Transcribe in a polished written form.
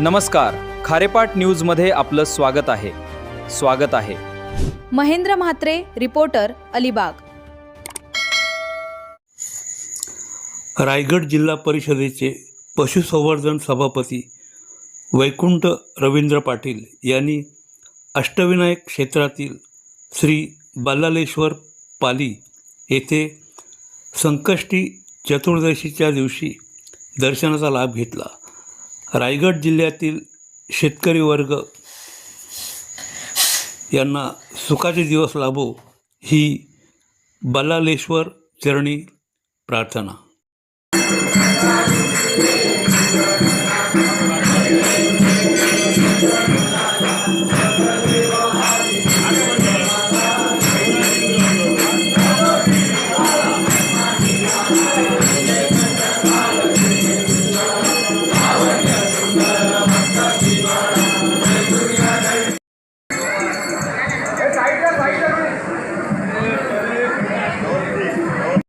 नमस्कार, खारेपाट न्यूजमध्ये आपलं स्वागत आहे। महेंद्र म्हात्रे, रिपोर्टर, अलिबाग। रायगड जिल्हा परिषदेचे पशुसंवर्धन सभापती वैकुंठ रवींद्र पाटील यांनी अष्टविनायक क्षेत्रातील श्री बल्लाळेश्वर पाली येथे संकष्टी चतुर्दशीच्या दिवशी दर्शनाचा लाभ घेतला। रायगड जिल्ह्यातील शेतकरी वर्ग यांना सुखाचे दिवस लाभो ही बल्लाळेश्वर चरणी प्रार्थना।